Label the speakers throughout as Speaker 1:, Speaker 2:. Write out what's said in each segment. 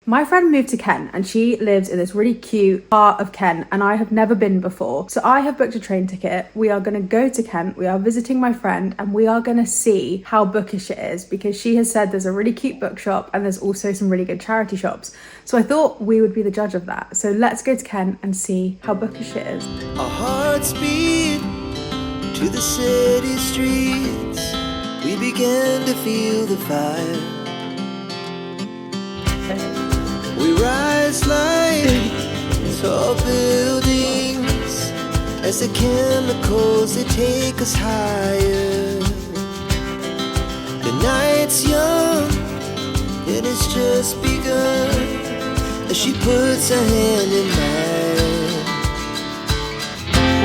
Speaker 1: My friend moved to Kent and she lives in this really cute part of Kent and I have never been before. So I have booked a train ticket. We are going to go to Kent. We are visiting my friend and we are going to see how bookish it is because she has said there's a really cute bookshop and there's also some really good charity shops. So I thought we would be the judge of that. So let's go to Kent and see how bookish it is.
Speaker 2: Our hearts beat to the city streets. We began to feel the fire. We rise like tall buildings as the chemicals, they take us higher. The night's young and it's just begun as she puts her hand in mine.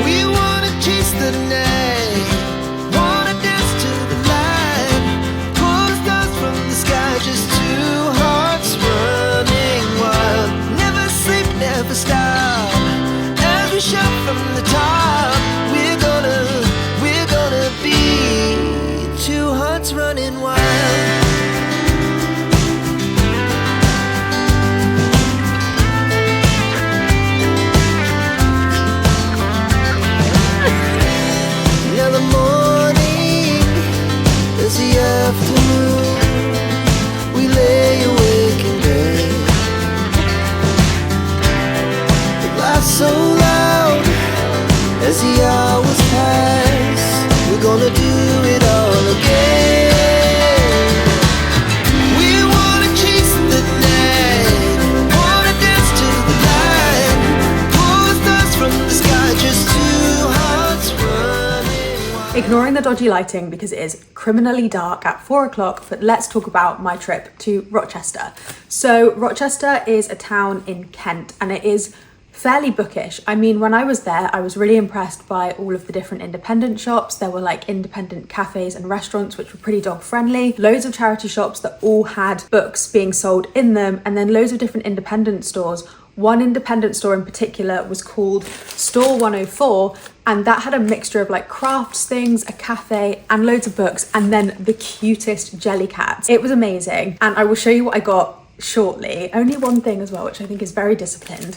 Speaker 2: We wanna chase the night, wanna dance to the light, pull the stars from the sky, just two hearts running wild. Never sleep, never stop, as we shout from the top. We're gonna be two hearts running wild. So loud as the hours pass, we're gonna do it all again. We wanna chase the night, wanna dance to the light, pull the stars from the sky, just two hearts running wild.
Speaker 1: Ignoring the dodgy lighting because it is criminally dark at 4 o'clock, but let's talk about my trip to Rochester. So Rochester is a town in Kent and it is fairly bookish. I mean, when I was there, I was really impressed by all of the different independent shops. There were like independent cafes and restaurants, which were pretty dog friendly. Loads of charity shops that all had books being sold in them. And then loads of different independent stores. One independent store in particular was called Store 104. And that had a mixture of like crafts things, a cafe and loads of books. And then the cutest jelly cats. It was amazing. And I will show you what I got shortly. Only one thing as well, which I think is very disciplined.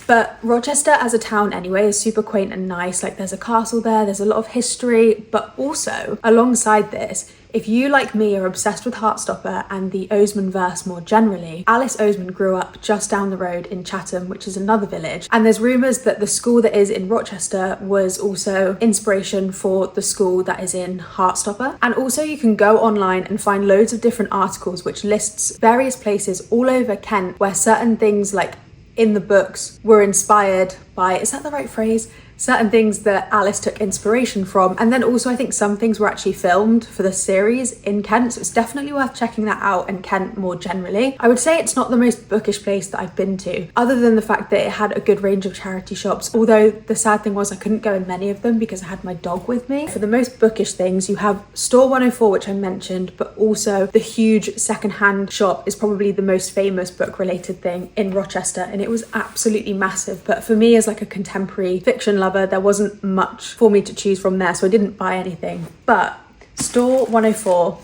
Speaker 1: But Rochester as a town anyway is super quaint and nice. Like there's a castle there, there's a lot of history, but also alongside this, if you like me are obsessed with Heartstopper and the Oseman verse more generally, Alice Oseman grew up just down the road in Chatham, which is another village. And there's rumours that the school that is in Rochester was also inspiration for the school that is in Heartstopper. And also you can go online and find loads of different articles which lists various places all over Kent where certain things like in the books were inspired by, is that the right phrase? Certain things that Alice took inspiration from. And then also I think some things were actually filmed for the series in Kent. So it's definitely worth checking that out in Kent more generally. I would say it's not the most bookish place that I've been to, other than the fact that it had a good range of charity shops. Although the sad thing was I couldn't go in many of them because I had my dog with me. For the most bookish things, you have Store 104, which I mentioned, but also the huge secondhand shop is probably the most famous book related thing in Rochester. And it was absolutely massive. But for me as like a contemporary fiction lover, there wasn't much for me to choose from there, so I didn't buy anything. But Store 104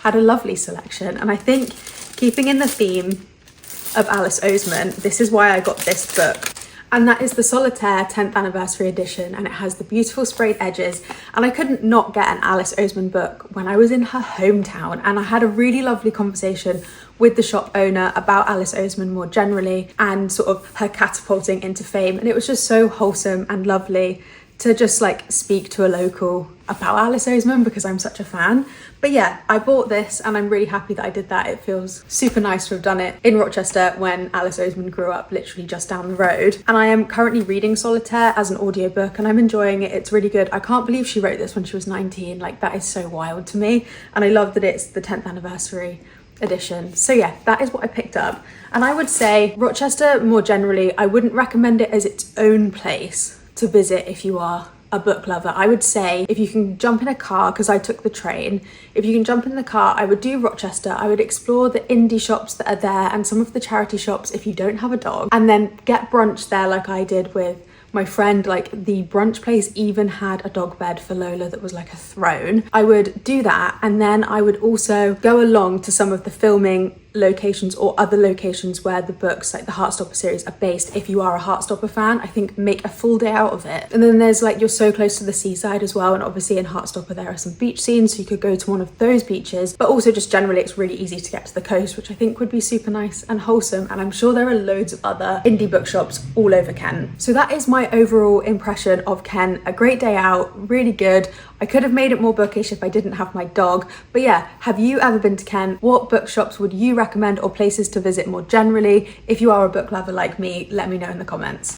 Speaker 1: had a lovely selection, and I think keeping in the theme of Alice Oseman, this is why I got this book. And that is the Solitaire 10th Anniversary Edition, and it has the beautiful sprayed edges. And I couldn't not get an Alice Oseman book when I was in her hometown, and I had a really lovely conversation with the shop owner about Alice Oseman more generally and sort of her catapulting into fame. And it was just so wholesome and lovely to just like speak to a local about Alice Oseman because I'm such a fan. But yeah, I bought this and I'm really happy that I did that. It feels super nice to have done it in Rochester when Alice Oseman grew up literally just down the road. And I am currently reading Solitaire as an audiobook and I'm enjoying it. It's really good. I can't believe she wrote this when she was 19. Like that is so wild to me. And I love that it's the 10th anniversary edition. So yeah, that is what I picked up. And I would say Rochester more generally, I wouldn't recommend it as its own place to visit if you are a book lover. I would say if you can jump in a car, because I took the train, if you can jump in the car, I would do Rochester. I would explore the indie shops that are there and some of the charity shops if you don't have a dog, and then get brunch there like I did with my friend. Like the brunch place even had a dog bed for Lola that was like a throne. I would do that, and then I would also go along to some of the filming locations or other locations where the books like the Heartstopper series are based. If you are a Heartstopper fan, I think make a full day out of it. And then there's like, you're so close to the seaside as well, and obviously in Heartstopper there are some beach scenes, so you could go to one of those beaches, but also just generally it's really easy to get to the coast, which I think would be super nice and wholesome. And I'm sure there are loads of other indie bookshops all over Kent. So that is my overall impression of Kent. A great day out, really good. I could have made it more bookish if I didn't have my dog. But yeah, have you ever been to Kent? What bookshops would you recommend, or places to visit more generally? If you are a book lover like me, let me know in the comments.